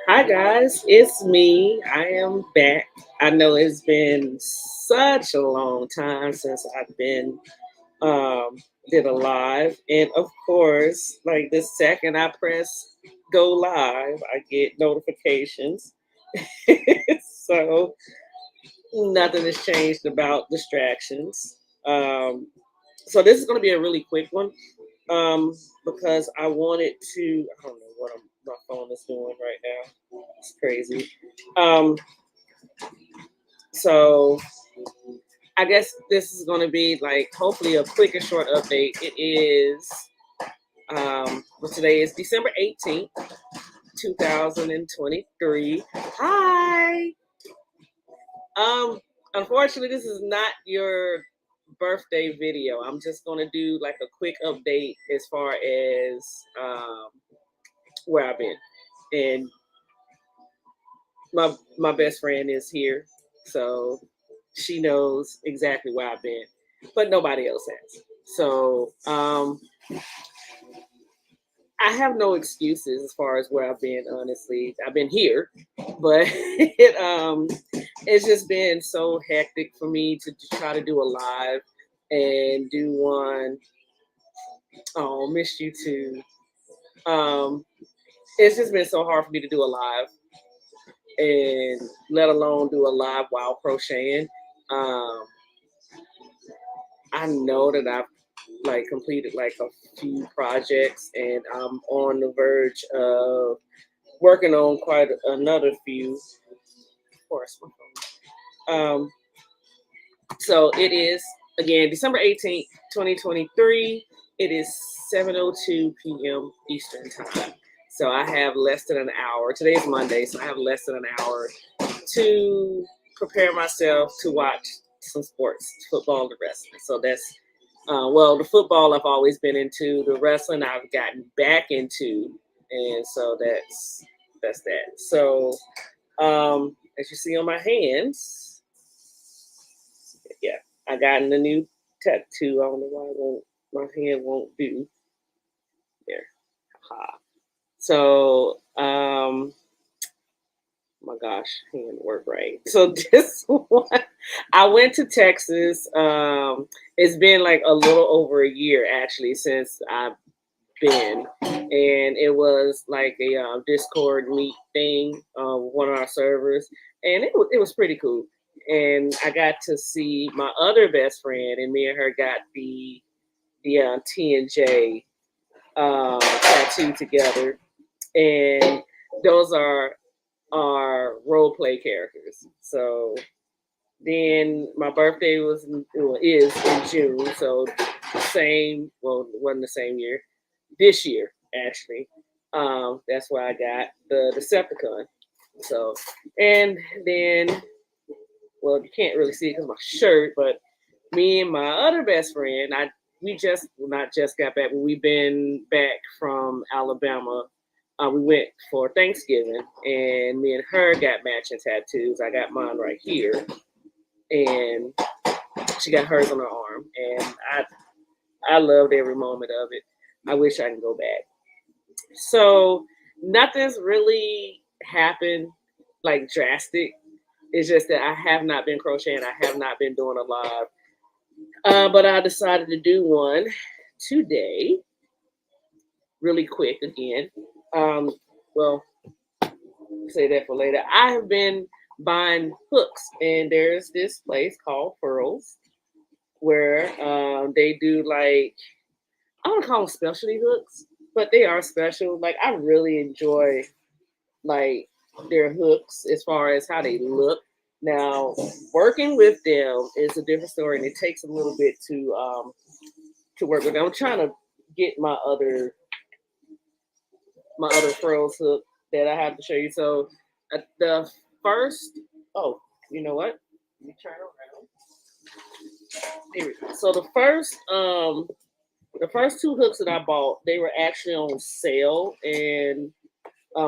Hi guys, it's me. I am back. I know it's been such a long time since I've been um did a live, and of course, like the second I press go live, I get notifications. So nothing has changed about distractions. So this is going to be a really quick one um, because I wanted to. I don't know what my phone is doing right now. It's crazy. Um, so I guess this is going to be like hopefully a quick and short update. It is. Well, today is December 18th, 2023. Hi. Um, Unfortunately, this is not your birthday video. I'm just gonna do like a quick update as far as where I've been, and my best friend is here, so she knows exactly where I've been, but nobody else has. So I have no excuses as far as where I've been. Honestly, I've been here, but it's just been so hectic for me to try to do a live and do one. Oh, missed you too. Um, it's just been so hard for me to do a live and let alone do a live while crocheting. Um, I know that I've like completed like a few projects and I'm on the verge of working on quite another few. Of course, my phone. So it is again December 18th, 2023. It is 7:02 p.m. Eastern time. So I have less than an hour. Today is Monday, so I have less than an hour to prepare myself to watch some sports, football and wrestling. So that's well, the football I've always been into. The wrestling I've gotten back into, and so that's that. So as you see on my hands, yeah, I gotten a new tattoo. I don't know why it won't, my hand won't do there. Ha. So my gosh, he didn't work right. So this one, I went to Texas. It's been like a little over a year actually since I've been, and it was like a Discord meet thing, one of our servers, and it was pretty cool. And I got to see my other best friend, and me and her got the T and J tattoo together, and those are our role play characters. So then my birthday is in June, so same. Well, it wasn't the same year. This year, actually, that's why I got the Decepticon. So, and then, well, you can't really see it because my shirt, but me and my other best friend, we just well, not just got back, but we've been back from Alabama. We went for Thanksgiving, and me and her got matching tattoos. I got mine right here, and she got hers on her arm, and I loved every moment of it. I wish I can go back. So nothing's really happened like drastic. It's just that I have not been crocheting. I have not been doing a live. But I decided to do one today, really quick again. Um, well, say that for later. I have been buying hooks, and there's this place called Pearls where they do like I don't call them specialty hooks, but they are special. Like I really enjoy like their hooks as far as how they look. Now, working with them is a different story, and it takes a little bit to work with them. I'm trying to get my other frills hook that I have to show you. So the first, oh, you know what? Let me turn around. Here we go. So the first two hooks that I bought, they were actually on sale, and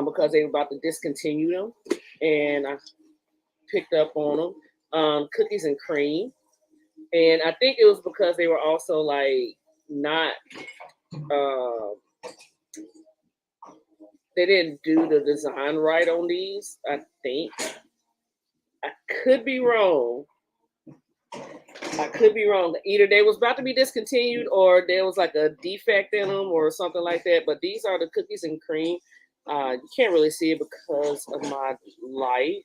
because they were about to discontinue them, and I picked up on them. Cookies and cream, and I think it was because they were also like not uh, they didn't do the design right on these. I think I could be wrong. I could be wrong. Either they was about to be discontinued or there was like a defect in them or something like that. But these are the cookies and cream. You can't really see it because of my light.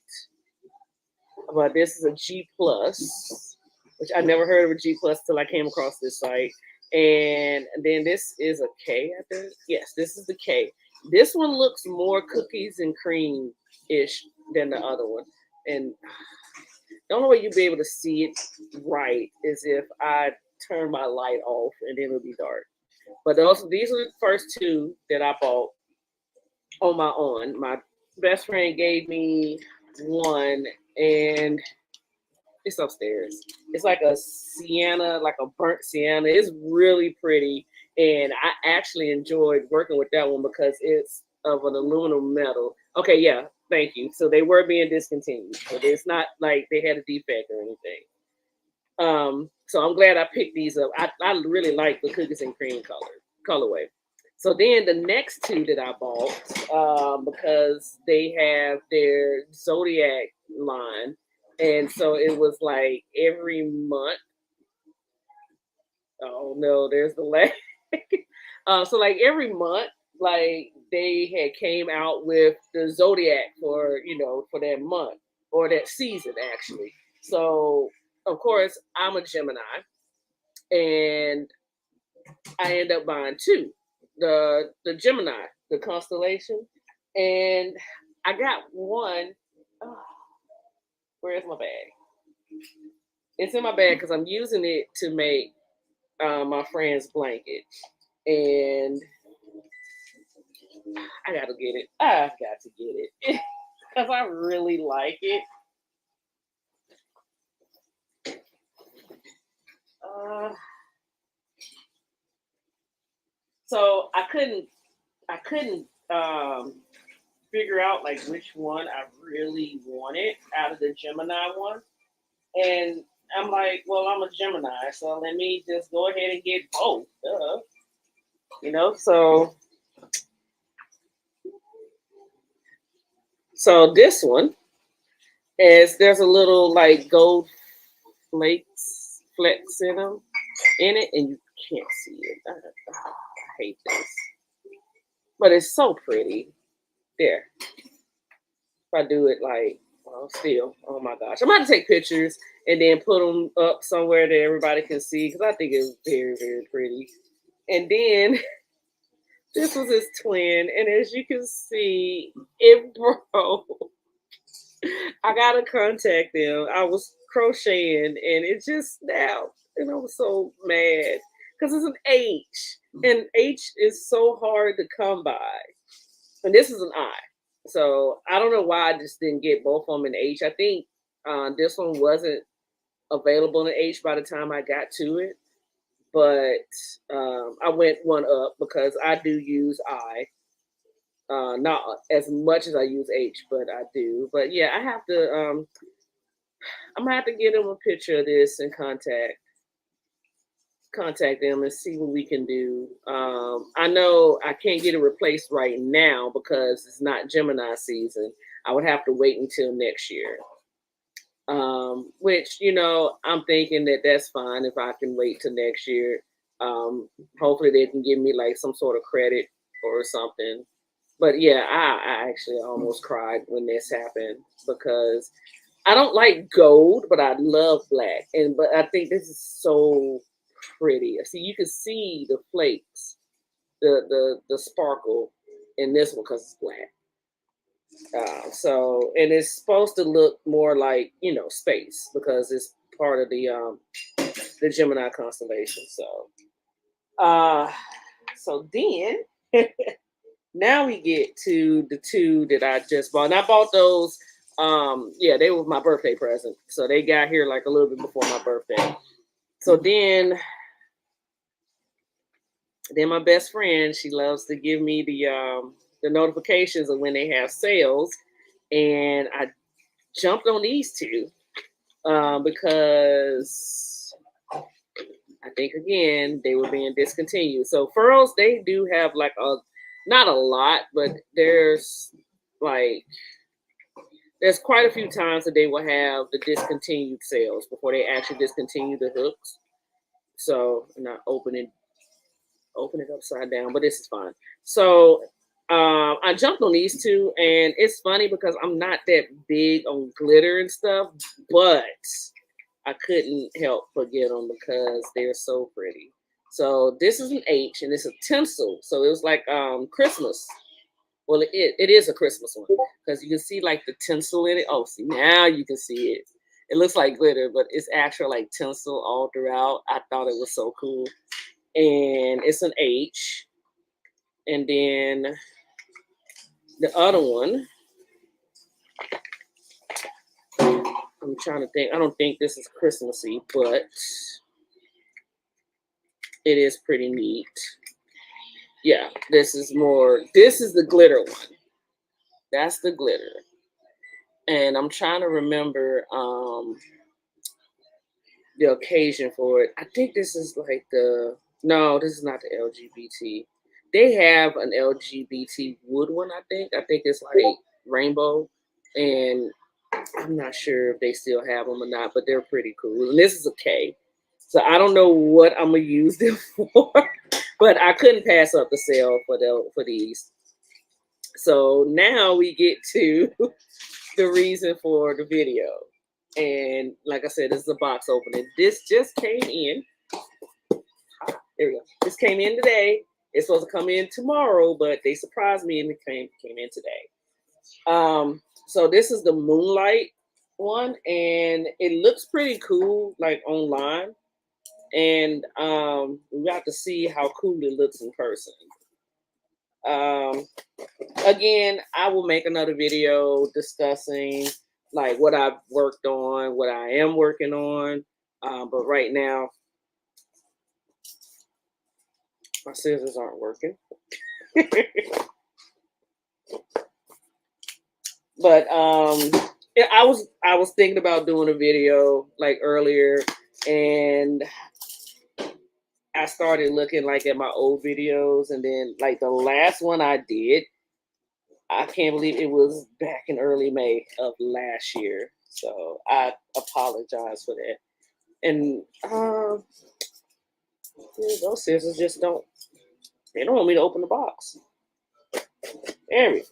But this is a G plus, which I never heard of a G plus till I came across this site. And then this is a K, I think. Yes, this is the K. This one looks more cookies and cream ish than the other one. And the only way you'll be able to see it right is if I turn my light off and then it'll be dark. But these are the first two that I bought on my own. My best friend gave me one, and it's upstairs. It's like a sienna, like a burnt sienna. It's really pretty, and I actually enjoyed working with that one because it's of an aluminum metal. Okay, yeah, thank you. So they were being discontinued, so it's not like they had a defect or anything. So I'm glad I picked these up. I really like the cookies and cream colorway. So then the next two that I bought, because they have their Zodiac line, and so it was like every month. Oh no, there's the lag. So like every month, like they had came out with the Zodiac for for that month or that season actually. So of course I'm a Gemini, and I end up buying two, the Gemini, the constellation, and I got one. Oh, where's my bag? It's in my bag because I'm using it to make my friend's blanket, and I gotta get it. I got to get it because I really like it. Uh, so I couldn't figure out like which one I really wanted out of the Gemini one. And I'm like, well, I'm a Gemini, so let me just go ahead and get both. So this one is there's a little like gold flecks in it, and you can't see it. I hate this, but it's so pretty. There, if I do it like, well, still, oh my gosh, I'm about to take pictures and then put them up somewhere that everybody can see because I think it's very, very pretty. And then this was his twin, and as you can see, it broke. I gotta contact them. I was crocheting, and it just snapped, and I was so mad because it's an H, and H is so hard to come by, and this is an I. So I don't know why I just didn't get both of them in H. I think this one wasn't available in H by the time I got to it, but I went one up because I do use I. Not as much as I use H, but I do. But yeah, I have to. I'm gonna have to get them a picture of this and contact them and see what we can do. I know I can't get it replaced right now because it's not Gemini season. I would have to wait until next year. Which I'm thinking that that's fine if I can wait till next year. Hopefully they can give me like some sort of credit or something. But yeah, I actually almost cried when this happened because I don't like gold, but I love black. But I think this is so pretty. See, you can see the flakes, the sparkle in this one because it's black. And it's supposed to look more like space because it's part of the Gemini constellation. Uh, so then now we get to the two that I just bought. And I bought those. Yeah, they were my birthday present, so they got here like a little bit before my birthday. So then my best friend, she loves to give me the notifications of when they have sales, and I jumped on these two because I think again they were being discontinued. So Furrows, they do have like Not a lot, but there's like there's quite a few times that they will have the discontinued sales before they actually discontinue the hooks. So I'm not open it upside down, but this is fine. So I jumped on these two, and it's funny because I'm not that big on glitter and stuff, but I couldn't help but get them because they're so pretty. So this is an H, and it's a tinsel. So it was like Christmas. Well, it is a Christmas one because you can see like the tinsel in it. Oh, see, now you can see it. It looks like glitter, but it's actual like tinsel all throughout. I thought it was so cool. And it's an H. And then the other one, I'm trying to think. I don't think this is Christmassy, but it is pretty neat. Yeah, this is the glitter one. That's the glitter. And I'm trying to remember the occasion for it. I think this is like no, this is not the LGBT. They have an LGBT wood one, I think. I think it's like rainbow. And I'm not sure if they still have them or not, but they're pretty cool. And this is a K. So I don't know what I'm gonna use them for, but I couldn't pass up the sale for these. So now we get to the reason for the video. And like I said, this is a box opening. This just came in. There we go. This came in today. It's supposed to come in tomorrow, but they surprised me and it came in today. So this is the Moonlight one, and it looks pretty cool, like online. And we got to see how cool it looks in person. Again, I will make another video discussing like what I've worked on, what I am working on. But right now, my scissors aren't working. But yeah, I was thinking about doing a video like earlier, and I started looking like at my old videos, and then like the last one I did, I can't believe it was back in early May of last year. So I apologize for that. And those scissors just they don't want me to open the box. There we go.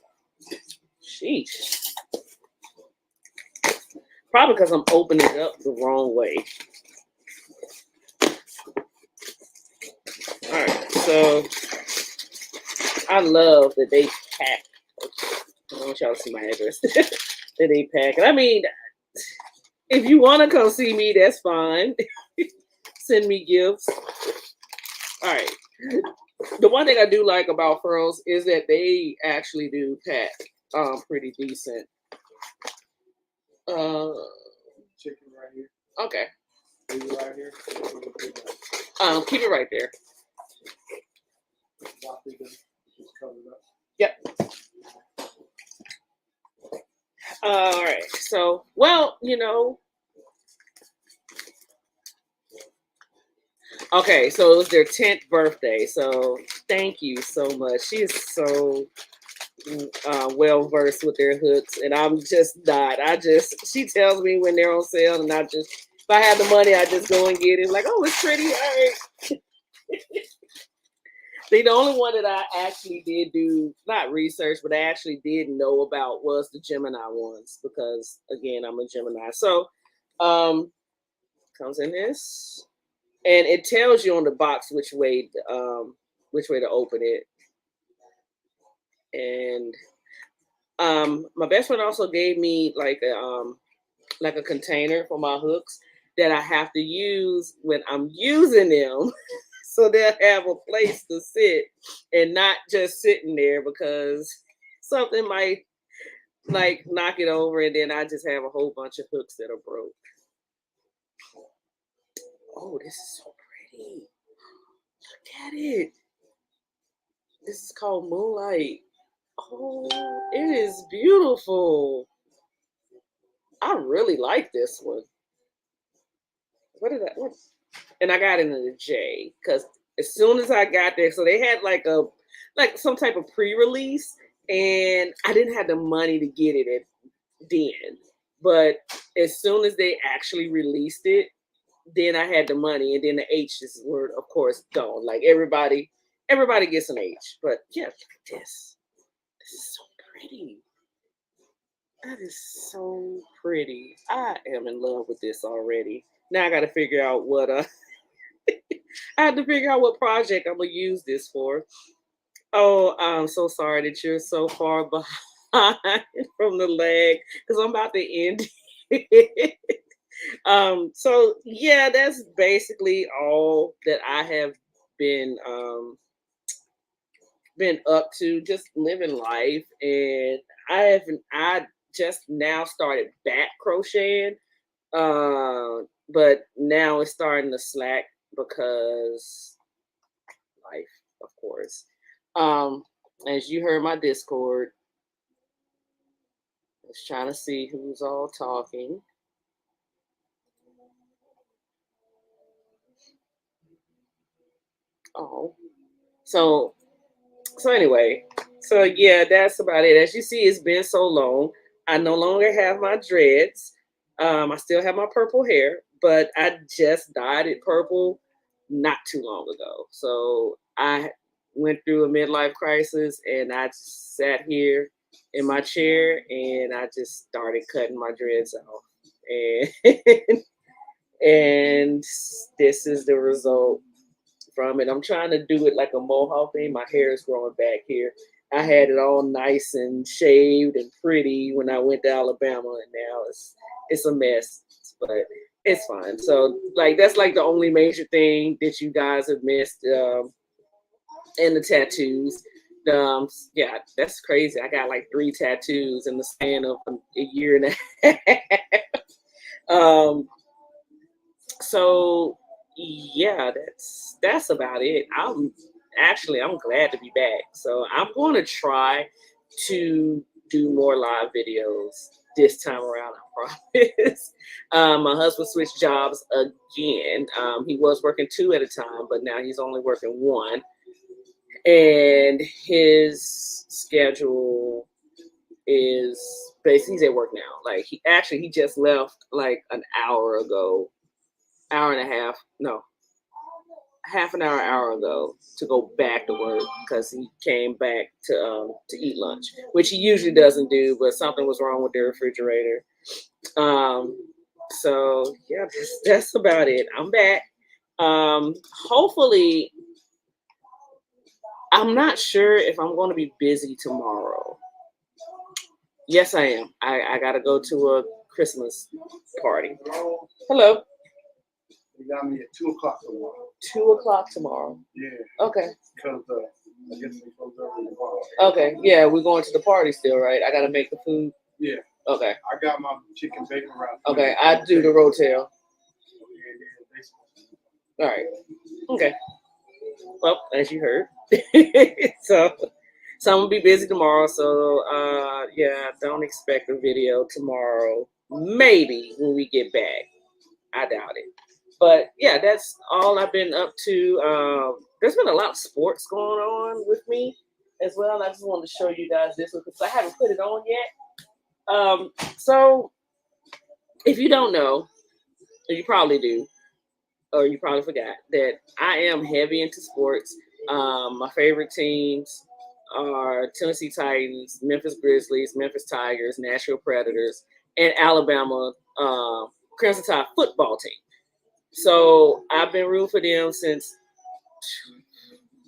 Sheesh. Probably because I'm opening it up the wrong way. All right, so I love that they pack. I don't want y'all to see my address. That they pack. I mean, if you want to come see me, that's fine. Send me gifts. All right. The one thing I do like about Furls is that they actually do pack pretty decent. Chicken right here. Okay. Leave it right here. Keep it right there. Just cover it up. Yep. All right. So, well, okay, so it was their 10th birthday. So thank you so much. She is so well versed with their hooks, and I'm just not. She tells me when they're on sale, and if I have the money, I just go and get it. Like, oh, it's pretty. All right. The only one that I actually did do, not research, but I actually did know about was the Gemini ones because, again, I'm a Gemini. So, comes in this, and it tells you on the box which way to open it. And my best friend also gave me like a container for my hooks that I have to use when I'm using them. So they'll have a place to sit and not just sitting there because something might like knock it over, and then I just have a whole bunch of hooks that are broke. Oh, this is so pretty. Look at it. This is called Moonlight. Oh, it is beautiful. I really like this one. What? And I got it in the J because as soon as I got there, so they had like a like some type of pre-release, and I didn't have the money to get it at then. But as soon as they actually released it, then I had the money, and then the H's were, of course, gone. Like everybody gets an H. But yeah, look at this. This is so pretty. That is so pretty. I am in love with this already. Now I got to figure out what I have to figure out what project I'm gonna use this for. Oh, I'm so sorry that you're so far behind from the leg because I'm about to end it. So yeah, that's basically all that I have been been up to, just living life. And I just now started back crocheting. But now it's starting to slack because life, of course. Um, as you heard my Discord, I was trying to see who's all talking. Oh, so anyway, so yeah, that's about it. As you see, it's been so long. I no longer have my dreads. I still have my purple hair, but I just dyed it purple not too long ago. So I went through a midlife crisis, and I just sat here in my chair, and I just started cutting my dreads off, and and this is the result from it. I'm trying to do it like a mohawk thing. My hair is growing back here. I had it all nice and shaved and pretty when I went to Alabama, and now it's a mess, but it's fine. So like that's like the only major thing that you guys have missed, and the tattoos. Yeah, that's crazy. I got like 3 tattoos in the span of a year and a half. um, so yeah, that's about it. I'm glad to be back. So I'm going to try to do more live videos this time around. I promise. My husband switched jobs again. He was working 2 at a time, but now he's only working 1, and his schedule is basically he's at work now. Like he just left like an hour ago, hour and a half. No, half an hour ago to go back to work because he came back to eat lunch, which he usually doesn't do, but something was wrong with the refrigerator. Um, so yeah, that's about it. I'm back. Hopefully, I'm not sure if I'm going to be busy tomorrow. Yes, I am. I got to go to a Christmas party. Hello? Hello. You got me at 2 o'clock tomorrow. 2 o'clock tomorrow. Yeah, Okay. because I guess we close early tomorrow. Okay. Yeah, we're going to the party still, right? I got to make the food. Yeah, Okay. I got my chicken bacon wrap. Okay. I do the rotel. Yeah, All right. Okay. Well, as you heard. so I'm gonna be busy tomorrow. So yeah, don't expect a video tomorrow. Maybe when we get back. I doubt it. But yeah, that's all I've been up to. There's been a lot of sports going on with me as well. And I just wanted to show you guys this because I haven't put it on yet. So if you don't know, or you probably do, or you probably forgot that I am heavy into sports. My favorite teams are Tennessee Titans, Memphis Grizzlies, Memphis Tigers, Nashville Predators, and Alabama Crimson Tide football team. So I've been rooting for them since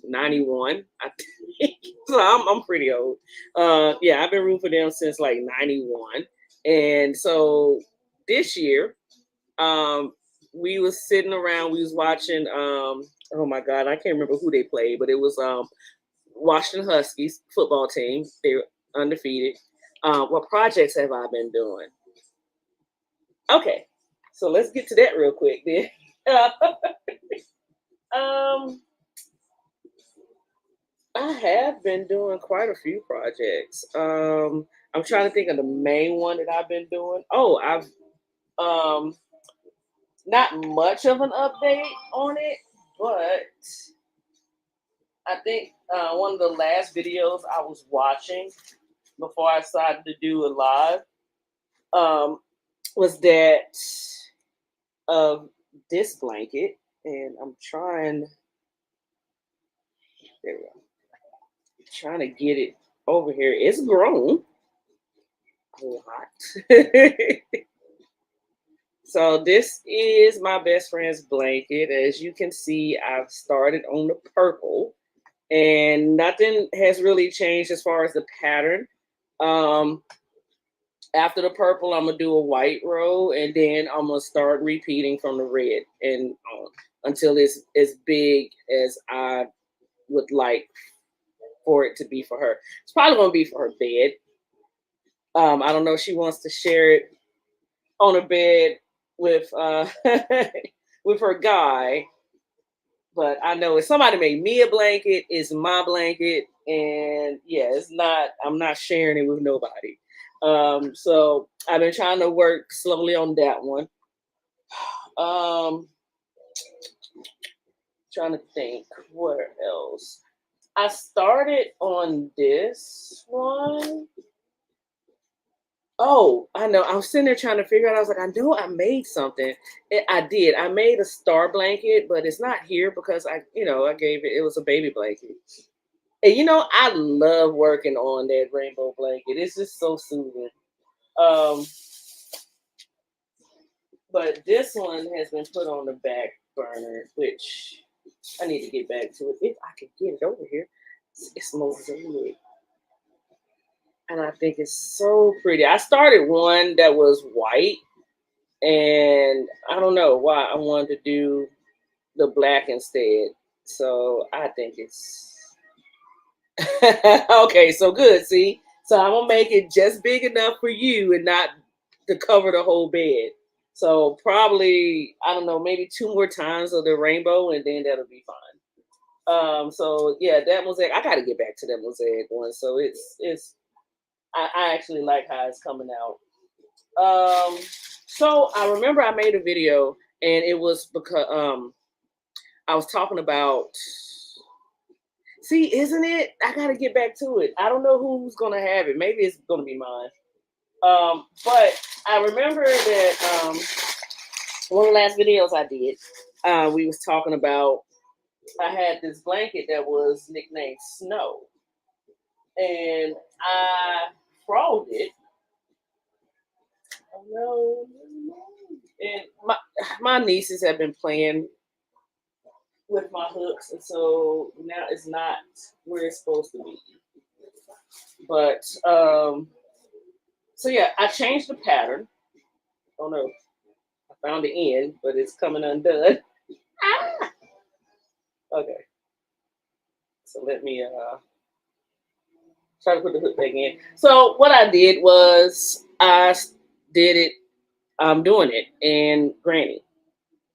'91, I think. So I'm pretty old. Yeah, I've been rooting for them since like '91, and so this year, um, we was sitting around, we was watching. Oh my God, I can't remember who they played, but it was Washington Huskies football team. They're undefeated. What projects have I been doing? Okay, so let's get to that real quick then. um, I have been doing quite a few projects. I'm trying to think of the main one that I've been doing. Oh, I've um not much of an update on it, but I think one of the last videos I was watching before I decided to do a live was that of this blanket, and I'm trying. There we go. Trying to get it over here. It's grown a lot. So this is my best friend's blanket. As you can see, I've started on the purple, and nothing has really changed as far as the pattern. After the purple, I'm gonna do a white row, and then I'm gonna start repeating from the red and until it's as big as I would like for it to be for her. It's probably gonna be for her bed. I don't know if she wants to share it on her bed with with her guy, but I know if somebody made me a blanket, it's my blanket, and yeah, it's not. I'm not sharing it with nobody. So I've been trying to work slowly on that one. Um, Trying to think where else. I started on this one. Oh, I know. I was sitting there trying to figure out. I was like, I know I made something. I did. I made a star blanket, but it's not here because I gave it. It was a baby blanket. And I love working on that rainbow blanket. It's just so soothing. Um, but this one has been put on the back burner, which I need to get back to it if I can get it over here. It's mosaic. And I think it's so pretty. I started one that was white, and I don't know why I wanted to do the black instead. So I think it's okay. So good. See, so I'm gonna make it just big enough for you and not to cover the whole bed. So probably I don't know, maybe 2 more times of the rainbow, and then that'll be fine. So yeah, that mosaic. I got to get back to that mosaic one. So it's I actually like how it's coming out. So I remember I made a video, and it was because I was talking about. See, isn't it? I got to get back to it. I don't know who's gonna have it. Maybe it's gonna be mine. But I remember that one of the last videos I did, we was talking about. I had this blanket that was nicknamed Snow, and I frogged it. Oh no! And my nieces have been playing with my hooks, and so now it's not where it's supposed to be. But so yeah, I changed the pattern. Oh no, I found the end, but it's coming undone. Ah! Okay, so let me try to put the hook back in. So what I did was I did it. I'm doing it in Granny.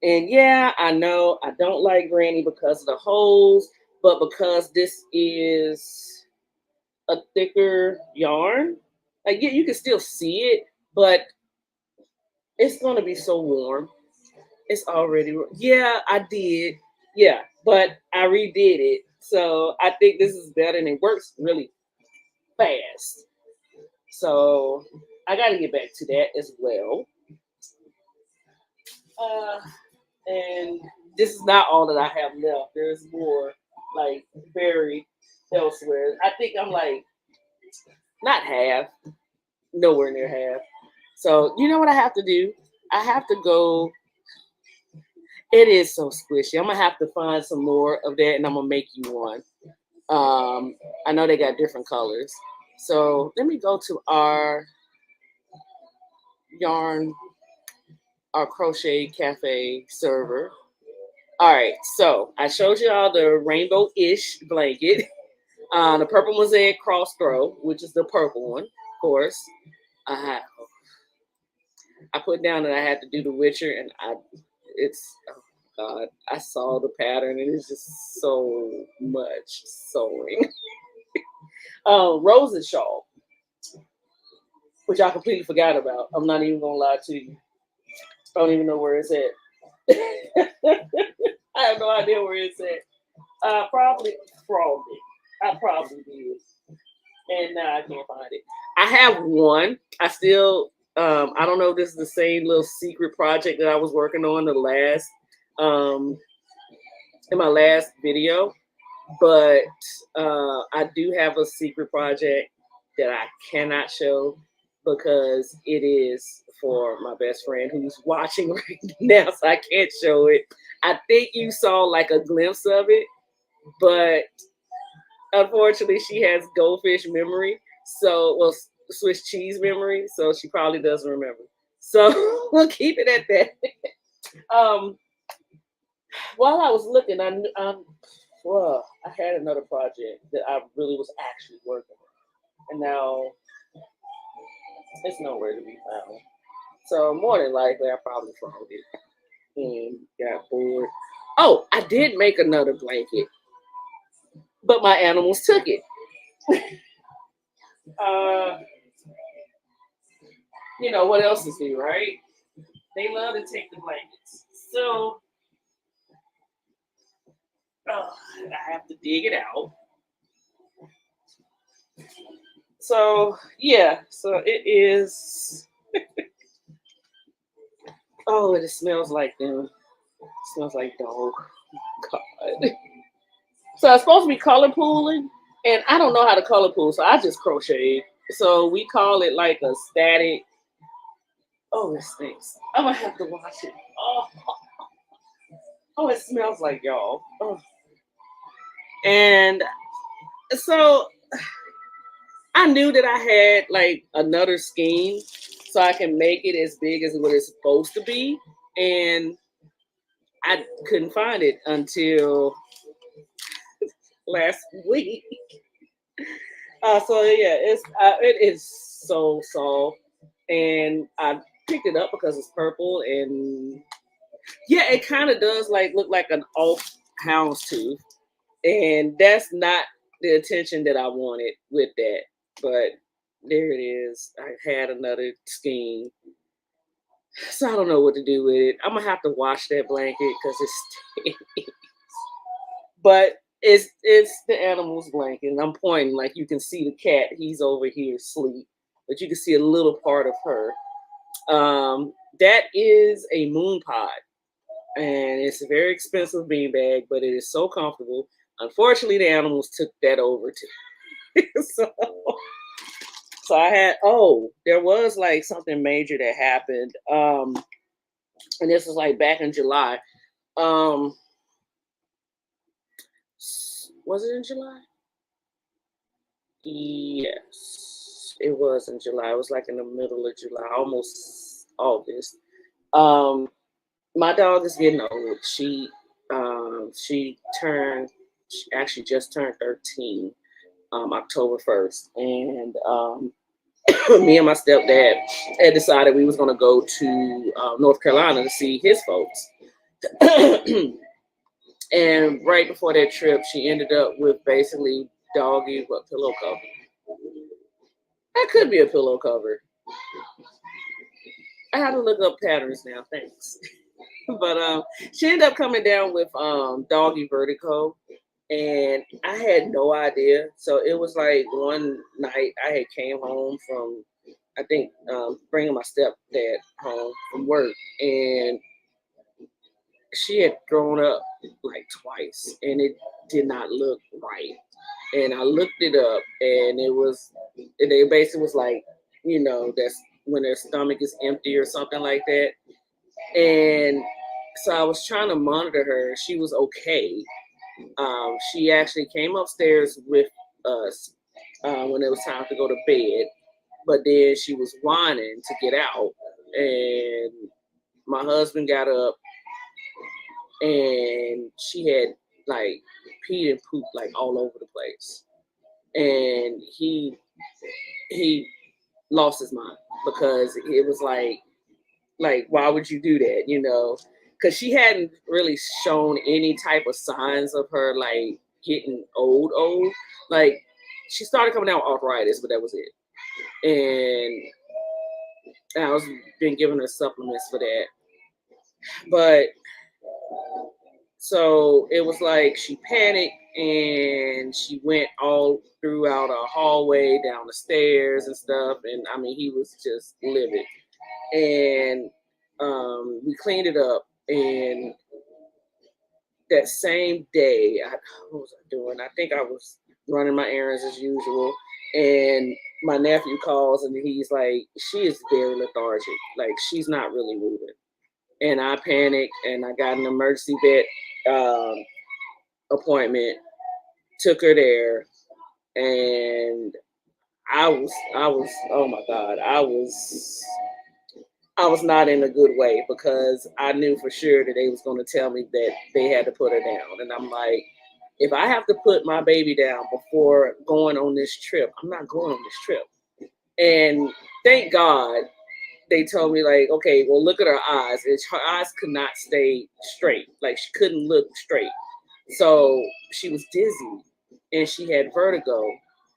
And yeah, I know I don't like Granny because of the holes, but because this is a thicker yarn, like yeah, you can still see it, but it's gonna be so warm. It's already yeah, I did. Yeah, but I redid it. So I think this is better and it works really fast. So I gotta get back to that as well. Uh, and this is not all that I have left. There's more like buried elsewhere. I think I'm like not half, nowhere near half. So you know what I have to do? I have to go. It is so squishy. I'm gonna have to find some more of that, and I'm gonna make you one. I know they got different colors. So let me go to our yarn, our crochet cafe server. All right, so I showed you all the rainbow-ish blanket. The purple mosaic cross throw, which is the purple one, of course. I put down that I had to do the Witcher, and it's oh God, I saw the pattern, and it's just so much sewing. Rose's shawl, which I completely forgot about. I'm not even gonna lie to you. I don't even know where it's at. I have no idea where it's at. Probably fraud it. I probably did. And now I can't find it. I have one. I still I don't know if this is the same little secret project that I was working on the last in my last video, but I do have a secret project that I cannot show because it is for my best friend who's watching right now, so I can't show it. I think you saw like a glimpse of it, but unfortunately, she has goldfish memory, so well, Swiss cheese memory, so she probably doesn't remember. So we'll keep it at that. While I was looking, well, I had another project that I really was actually working on, and now it's nowhere to be found. So more than likely, I probably found it and got bored. Oh, I did make another blanket, but my animals took it. Uh, what else is new, right? They love to take the blankets. So I have to dig it out. So yeah, so it is. Oh, it smells like them. It smells like dog. God. So it's supposed to be color pooling, and I don't know how to color pool, so I just crocheted. So we call it like a static. Oh, it stinks. I'm gonna have to wash it. Oh, it smells like y'all. Oh. And so I knew that I had like another scheme so I can make it as big as what it's supposed to be. And I couldn't find it until last week. So yeah, it is so soft, and I picked it up because it's purple, and yeah, it kind of does like look like an off houndstooth, and that's not the attention that I wanted with that. But there it is. I had another scheme, so I don't know what to do with it. I'm gonna have to wash that blanket because it's but it's the animal's blanket, and I'm pointing like you can see the cat. He's over here asleep, but you can see a little part of her. That is a moon pod, and it's a very expensive beanbag, but it is so comfortable. Unfortunately, the animals took that over too. so, so I had there was like something major that happened. And this was like back in July. Was it in July? Yes, it was in July. It was like in the middle of July, almost August. Um, my dog is getting old. She actually just turned 13, October 1st, and me and my stepdad had decided we was gonna go to North Carolina to see his folks. And right before that trip, she ended up with basically doggy what pillow cover. That could be a pillow cover. I had to look up patterns now. Thanks. But she ended up coming down with doggy vertigo, and I had no idea. So it was like one night I had came home from, I think, bringing my stepdad home from work, and she had thrown up like twice, and it did not look right. And I looked it up, and they basically was like, that's when their stomach is empty or something like that. And so I was trying to monitor her. She was okay. She actually came upstairs with us when it was time to go to bed, but then she was whining to get out, and my husband got up, and she had like peed and pooped like all over the place, and he lost his mind because it was like why would you do that, because she hadn't really shown any type of signs of her like getting old, like she started coming down with arthritis, but that was it. And I was been giving her supplements for that. But So it was like she panicked and she went all throughout a hallway, down the stairs and stuff. And I mean, he was just livid. And we cleaned it up. And that same day, what was I doing? I think I was running my errands as usual. And my nephew calls and he's like, she is very lethargic. Like, she's not really moving. And I panicked and I got an emergency vet appointment, took her there, and oh my God, I was not in a good way because I knew for sure that they was going to tell me that they had to put her down. And I'm like, if I have to put my baby down before going on this trip, I'm not going on this trip. And thank God they told me, like, okay, well, look at her eyes. Her eyes could not stay straight. Like, she couldn't look straight. So she was dizzy and she had vertigo.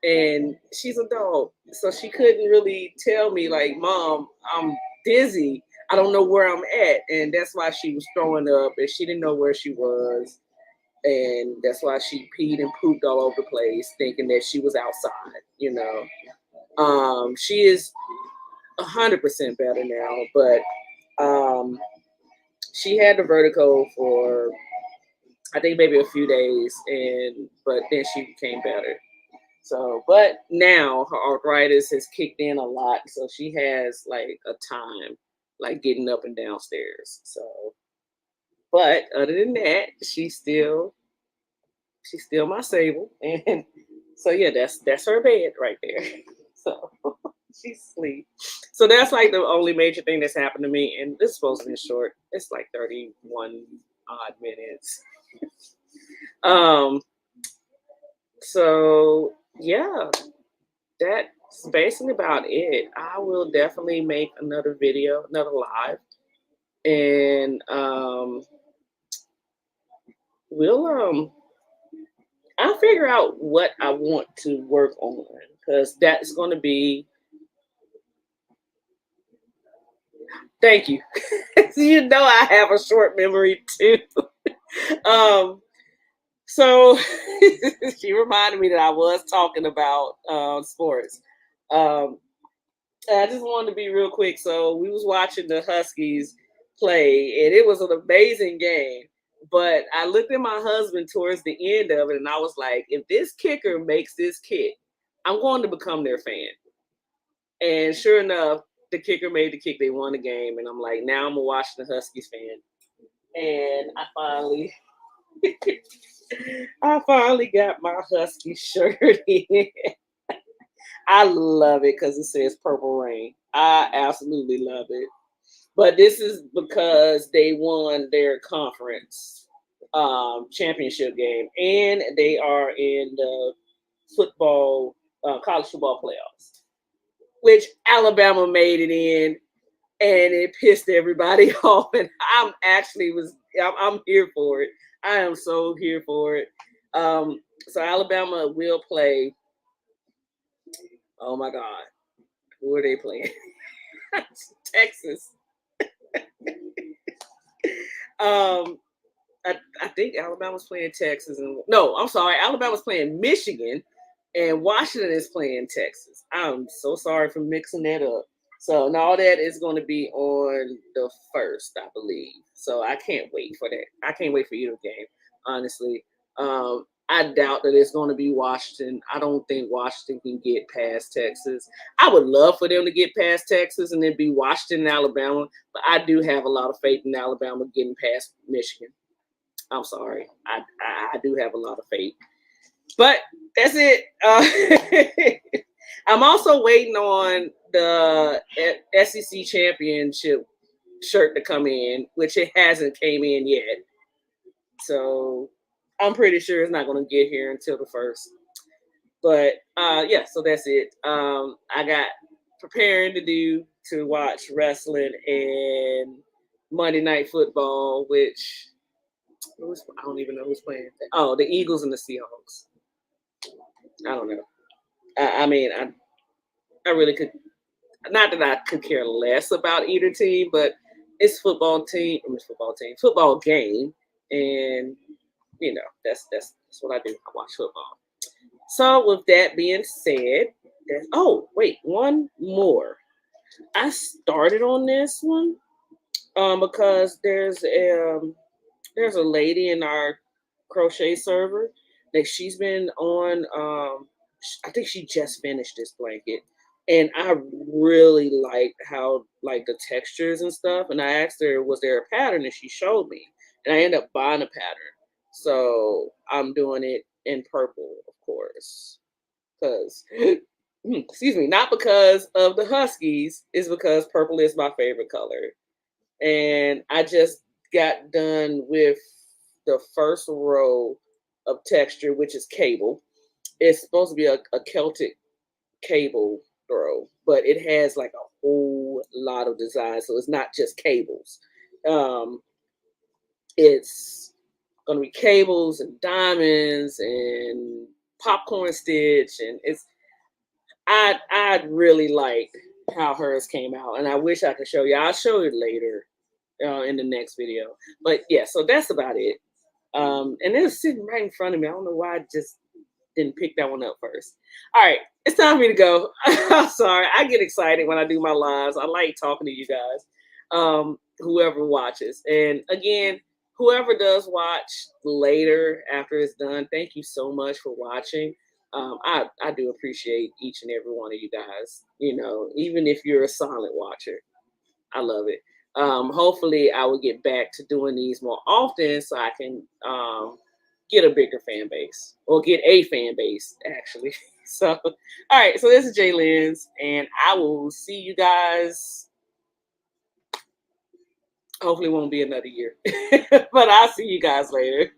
And she's a dog. So she couldn't really tell me, like, Mom, I'm dizzy. I don't know where I'm at. And that's why she was throwing up and she didn't know where she was. And that's why she peed and pooped all over the place, thinking that she was outside, you know. She is 100% better now, but she had the vertigo for I think maybe a few days, but then she became better. So, but now her arthritis has kicked in a lot, so she has like a time like getting up and downstairs. So, but other than that, she's still my Sable, and so yeah, that's her bed right there. So she's asleep. So that's like the only major thing that's happened to me, and this is supposed to be short. It's like 31 odd minutes. Um. So yeah, that's basically about it. I will definitely make another video, another live, and we'll I'll figure out what I want to work on because that's going to be. Thank you. You know I have a short memory too. um, so she reminded me that I was talking about sports. Um, I just wanted to be real quick. So we was watching the Huskies play, and it was an amazing game. But I looked at my husband towards the end of it, and I was like, if this kicker makes this kick, I'm going to become their fan. And sure enough, the kicker made the kick. They won the game, and I'm like, now I'm a Washington Huskies fan. And I finally got my Husky shirt in. I love it because it says Purple Rain. I absolutely love it. But this is because they won their conference championship game, and they are in the football college football playoffs, which Alabama made it in, and it pissed everybody off. And I'm here for it. I am so here for it. So Alabama will play. Oh my God, who are they playing? Texas. I think Alabama's playing Texas, and no, I'm sorry, Alabama's playing Michigan, and Washington is playing Texas. I'm so sorry for mixing that up. So now that is going to be on the 1st, I believe. So I can't wait for that. I can't wait for either game, honestly. I doubt that it's going to be Washington. I don't think Washington can get past Texas. I would love for them to get past Texas and then be Washington and Alabama, but I do have a lot of faith in Alabama getting past Michigan. I'm sorry. I do have a lot of faith. But that's it. I'm also waiting on the SEC championship shirt to come in, which it hasn't came in yet. So I'm pretty sure it's not going to get here until the 1st. But yeah, so that's it. I got preparing to watch wrestling and Monday Night Football, which I don't even know who's playing. Oh, the Eagles and the Seahawks. I don't know. I mean, I really could. Not that I could care less about either team, but it's football game. And that's what I do. I watch football. So with that being said, oh wait, one more. I started on this one because there's a lady in our crochet server that she's been on. I think she just finished this blanket, and I really liked how like the textures and stuff. And I asked her, was there a pattern, and she showed me, and I ended up buying a pattern. So I'm doing it in purple, of course, because excuse me, not because of the Huskies, it's because purple is my favorite color. And I just got done with the first row of texture, which is cable. It's supposed to be a Celtic cable throw, but it has like a whole lot of design, so it's not just cables. Um, it's gonna be cables and diamonds and popcorn stitch, and I really like how hers came out, and I wish I could show you. I'll show you later in the next video. But yeah, so that's about it. And it's sitting right in front of me. I don't know why I just didn't pick that one up first. All right, it's time for me to go. I'm sorry. I get excited when I do my lives. I like talking to you guys, whoever watches. And again, whoever does watch later after it's done, thank you so much for watching. I do appreciate each and every one of you guys. Even if you're a silent watcher, I love it. Hopefully, I will get back to doing these more often so I can get a bigger fan base or get a fan base, actually. So, all right. So, this is Jay Lynn's, and I will see you guys. Hopefully, it won't be another year, but I'll see you guys later.